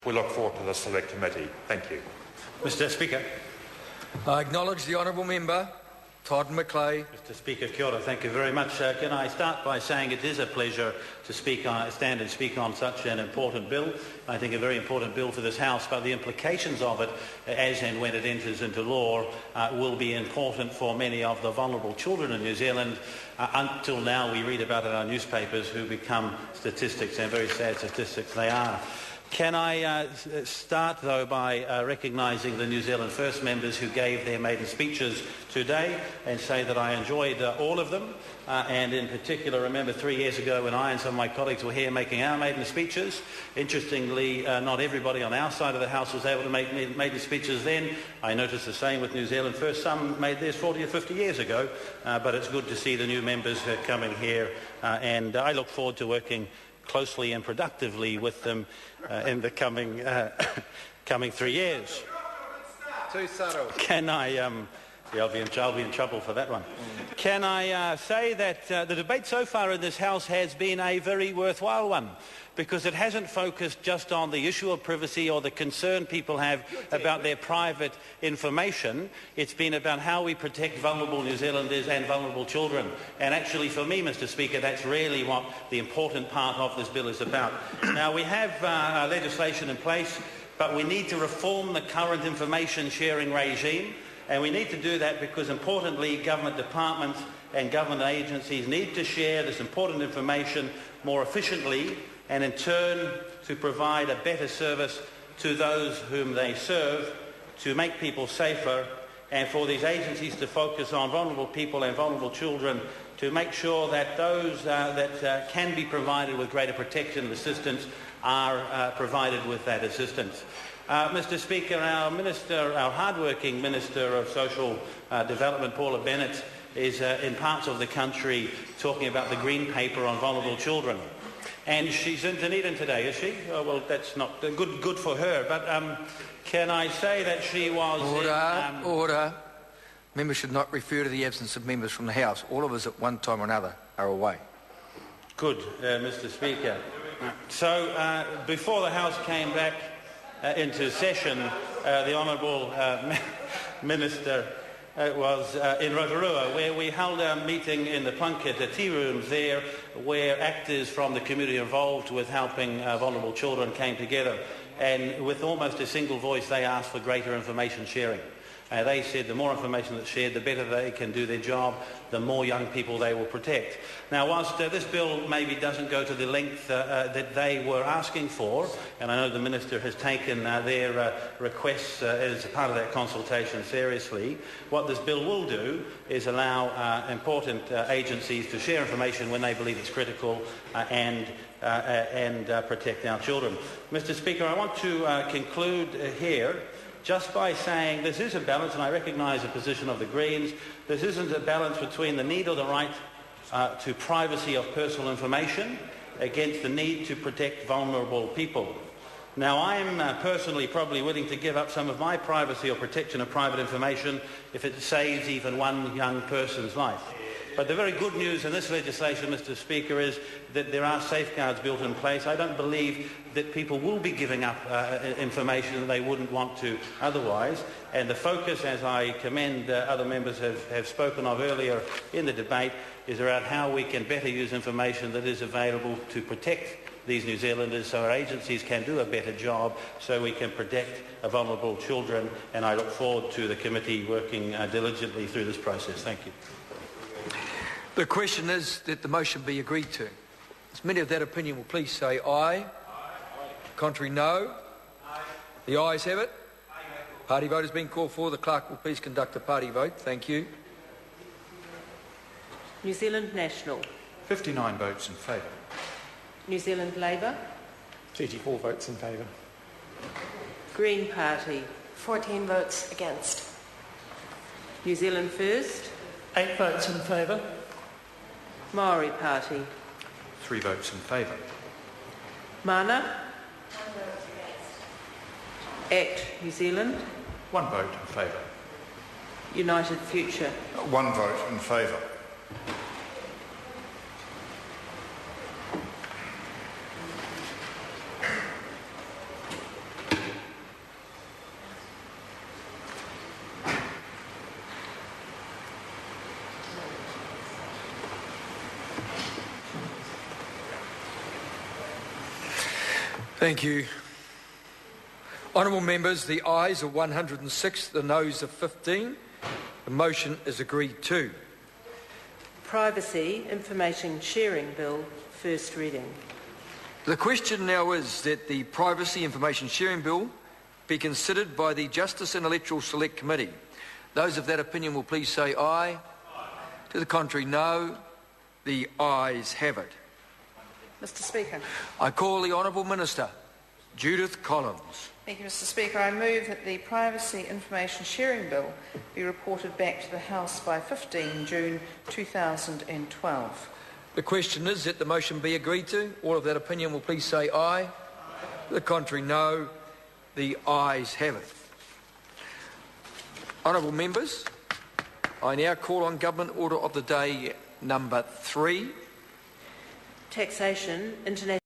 We look forward to the Select Committee. Thank you. Mr Speaker. I acknowledge the honourable member, Todd McLeay. Mr Speaker, kia ora. Thank you very much. Can I start by saying it is a pleasure to stand and speak on such an important bill. I think a very important bill for this House, but the implications of it, as and when it enters into law, will be important for many of the vulnerable children in New Zealand. Until now, we read about it in our newspapers who become statistics, and very sad statistics they are. Can I start, though, by recognising the New Zealand First members who gave their maiden speeches today and say that I enjoyed all of them. And in particular, remember 3 years ago when I and some of my colleagues were here making our maiden speeches. Interestingly, not everybody on our side of the House was able to make maiden speeches then. I noticed the same with New Zealand First. Some made theirs 40 or 50 years ago, but it's good to see the new members coming here, and I look forward to working closely and productively with them in the coming 3 years. Too subtle. Can I... I'll be in trouble for that one. Can I say that the debate so far in this House has been a very worthwhile one, because it hasn't focused just on the issue of privacy or the concern people have about their private information. It's been about how we protect vulnerable New Zealanders and vulnerable children. And actually, for me, Mr Speaker, that's really what the important part of this bill is about. Now, we have legislation in place, but we need to reform the current information sharing regime. And we need to do that because, importantly, government departments and government agencies need to share this important information more efficiently, and in turn to provide a better service to those whom they serve, to make people safer, and for these agencies to focus on vulnerable people and vulnerable children, to make sure that those that can be provided with greater protection and assistance are provided with that assistance. Mr Speaker, our hard-working Minister of Social Development, Paula Bennett, is in parts of the country talking about the Green Paper on vulnerable children. And she's in Dunedin today, is she? Oh, well, that's not good for her. But can I say that she was... Order. Members should not refer to the absence of members from the House. All of us at one time or another are away. Good, Mr Speaker. So, before the House came back into session, the Honourable Minister was in Rotorua, where we held our meeting in the Plunkett tea rooms there, where actors from the community involved with helping vulnerable children came together, and with almost a single voice they asked for greater information sharing. They said the more information that's shared, the better they can do their job, the more young people they will protect. Now, whilst this bill maybe doesn't go to the length that they were asking for, and I know the Minister has taken their requests as part of that consultation seriously, what this bill will do is allow important agencies to share information when they believe it's critical and protect our children. Mr Speaker, I want to conclude here just by saying this is a balance, and I recognise the position of the Greens. This isn't a balance between the need or the right to privacy of personal information against the need to protect vulnerable people. Now, I'm personally probably willing to give up some of my privacy or protection of private information if it saves even one young person's life. But the very good news in this legislation, Mr Speaker, is that there are safeguards built in place. I don't believe that people will be giving up information that they wouldn't want to otherwise. And the focus, as I commend other members have spoken of earlier in the debate, is around how we can better use information that is available to protect these New Zealanders so our agencies can do a better job, so we can protect vulnerable children. And I look forward to the committee working diligently through this process. Thank you. The question is that the motion be agreed to. As many of that opinion will please say aye. Aye. Contrary, no. Aye. The ayes have it. Aye. Party vote has been called for. The clerk will please conduct a party vote. Thank you. New Zealand National. 59 votes in favour. New Zealand Labour. 34 votes in favour. Green Party. 14 votes against. New Zealand First. 8 votes in favour. Maori Party. 3 votes in favour. Mana. 1 vote against. ACT New Zealand. 1 vote in favour. United Future. 1 vote in favour. Thank you. Honourable members, the ayes are 106, the noes are 15. The motion is agreed to. Privacy Information Sharing Bill, first reading. The question now is that the Privacy Information Sharing Bill be considered by the Justice and Electoral Select Committee. Those of that opinion will please say aye. To the contrary, no. The ayes have it. Mr Speaker. I call the Honourable Minister, Judith Collins. Thank you, Mr Speaker. I move that the Privacy Information Sharing Bill be reported back to the House by 15 June 2012. The question is that the motion be agreed to. All of that opinion will please say aye. To the contrary, no. The ayes have it. Honourable members, I now call on Government Order of the Day number 3. Taxation, International